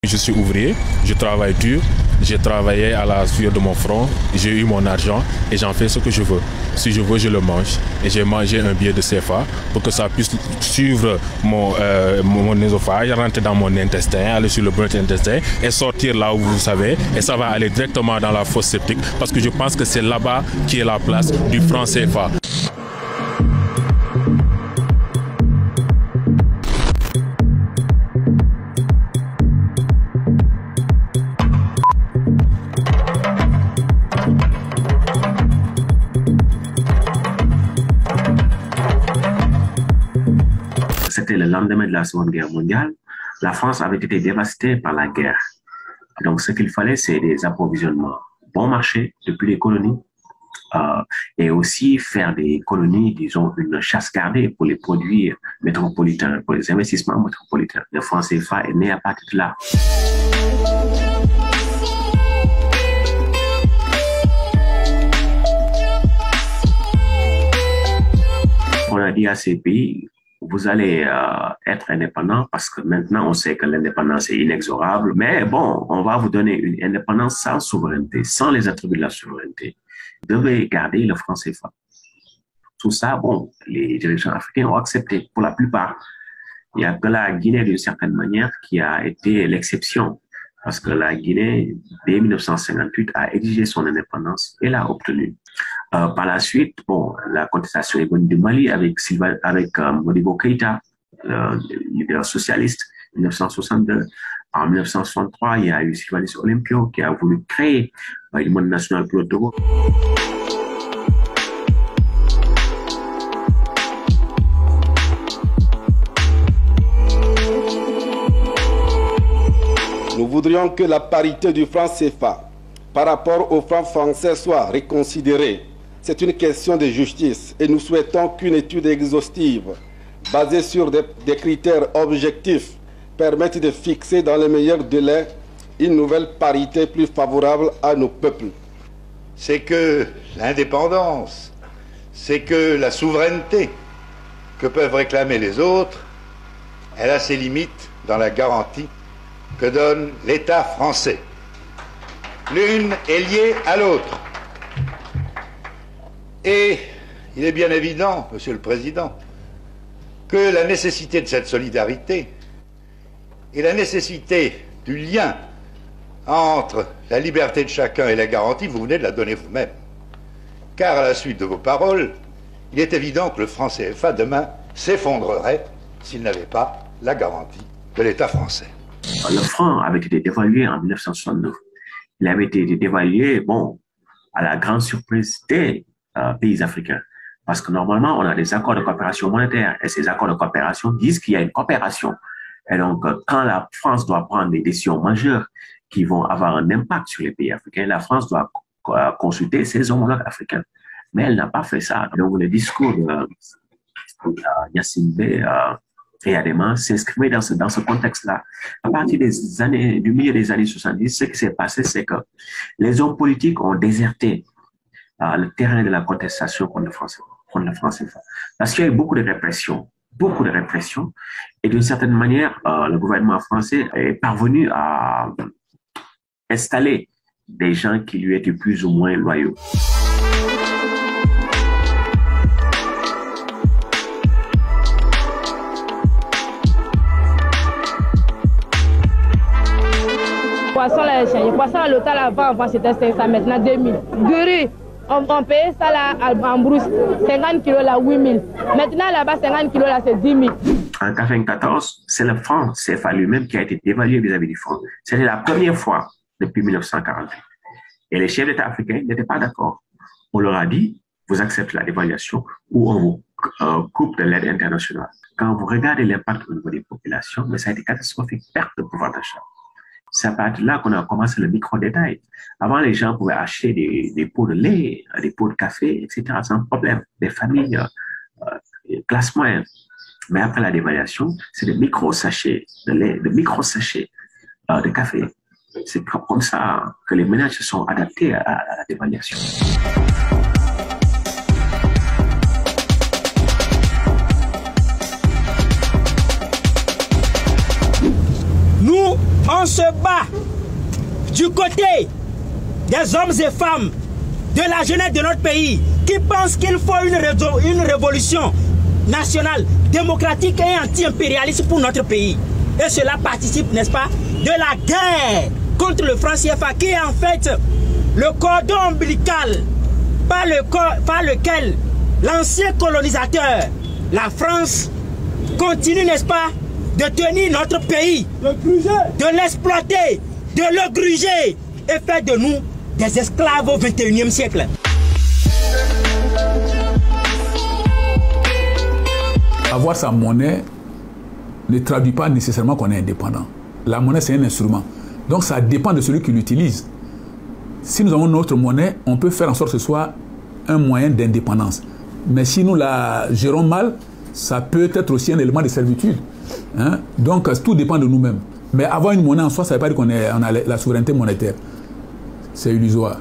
Je suis ouvrier, je travaille dur, j'ai travaillé à la sueur de mon front, j'ai eu mon argent et j'en fais ce que je veux. Si je veux, je le mange. Et j'ai mangé un billet de CFA pour que ça puisse suivre mon œsophage, rentrer dans mon intestin, aller sur le bon intestin et sortir là où vous savez. Et ça va aller directement dans la fosse septique parce que je pense que c'est là-bas qui est la place du franc CFA. C'était le lendemain de la Seconde Guerre mondiale. La France avait été dévastée par la guerre. Donc, ce qu'il fallait, c'est des approvisionnements bon marché depuis les colonies et aussi faire des colonies, disons, une chasse gardée pour les produits métropolitains, pour les investissements métropolitains. Le franc CFA est né à partir de là. On a dit à ces pays, vous allez être indépendant parce que maintenant on sait que l'indépendance est inexorable. Mais bon, on va vous donner une indépendance sans souveraineté, sans les attributs de la souveraineté. Vous devez garder le franc CFA. Tout ça, bon, les dirigeants africains ont accepté pour la plupart. Il n'y a que la Guinée d'une certaine manière qui a été l'exception. Parce que la Guinée, dès 1958, a exigé son indépendance et l'a obtenue. Par la suite, bon, la contestation est venue du Mali avec Modibo Keïta, le leader socialiste, 1962. En 1963, il y a eu Sylvanus Olympio qui a voulu créer une monnaie nationale pour le Togo. Nous voudrions que la parité du franc CFA par rapport au franc français soit reconsidérée. C'est une question de justice et nous souhaitons qu'une étude exhaustive basée sur des critères objectifs permette de fixer dans les meilleurs délais une nouvelle parité plus favorable à nos peuples. C'est que l'indépendance, c'est que la souveraineté que peuvent réclamer les autres, elle a ses limites dans la garantie que donne l'État français. L'une est liée à l'autre. Et il est bien évident, Monsieur le Président, que la nécessité de cette solidarité et la nécessité du lien entre la liberté de chacun et la garantie, vous venez de la donner vous-même. Car à la suite de vos paroles, il est évident que le franc CFA demain s'effondrerait s'il n'avait pas la garantie de l'État français. Le franc avait été dévalué en 1969. Il avait été dévalué, bon, à la grande surprise des pays africains. Parce que normalement, on a des accords de coopération monétaire et ces accords de coopération disent qu'il y a une coopération. Et donc, quand la France doit prendre des décisions majeures qui vont avoir un impact sur les pays africains, la France doit consulter ses homologues africains. Mais elle n'a pas fait ça. Donc, le discours de Yassine Bey et Adema s'inscrivait dans ce contexte-là. À partir du milieu des années 70, ce qui s'est passé, c'est que les hommes politiques ont déserté le terrain de la contestation contre le franc CFA. Parce qu'il y a eu beaucoup de répression, et d'une certaine manière, le gouvernement français est parvenu à installer des gens qui lui étaient plus ou moins loyaux. Poisson là, changé. Poisson à l'hôtel avant c'était 500, maintenant 2000. De riz, on payait ça là en brousse, 50 kilos là, 8000. Maintenant là-bas, 50 kilos là, c'est 10 000. En 1994, c'est le franc CFA lui-même qui a été dévalué vis-à-vis du franc. C'était la première fois depuis 1948. Et les chefs d'État africains n'étaient pas d'accord. On leur a dit, vous acceptez la dévaluation ou on vous coupe de l'aide internationale. Quand vous regardez l'impact au niveau des populations, mais ça a été catastrophique, perte de pouvoir d'achat. C'est à partir de là qu'on a commencé le micro-détail. Avant, les gens pouvaient acheter des pots de lait, des pots de café, etc. sans problème. Des familles classe moyenne. Mais après la dévaluation, c'est des micro-sachets de lait, des micro-sachets de café. C'est comme ça que les ménages se sont adaptés à la dévaluation. Nous, On se bat du côté des hommes et femmes de la jeunesse de notre pays qui pensent qu'il faut une révolution nationale, démocratique et anti-impérialiste pour notre pays. Et cela participe, n'est-ce pas, de la guerre contre le franc CFA qui est en fait le cordon ombilical par lequel l'ancien colonisateur, la France, continue, n'est-ce pas, de tenir notre pays, de l'exploiter, de le gruger et faire de nous des esclaves au XXIe siècle. Avoir sa monnaie ne traduit pas nécessairement qu'on est indépendant. La monnaie, c'est un instrument. Donc ça dépend de celui qui l'utilise. Si nous avons notre monnaie, on peut faire en sorte que ce soit un moyen d'indépendance. Mais si nous la gérons mal, ça peut être aussi un élément de servitude. Hein? Donc tout dépend de nous-mêmes. Mais avoir une monnaie en soi, ça ne veut pas dire qu'on a la souveraineté monétaire. C'est illusoire.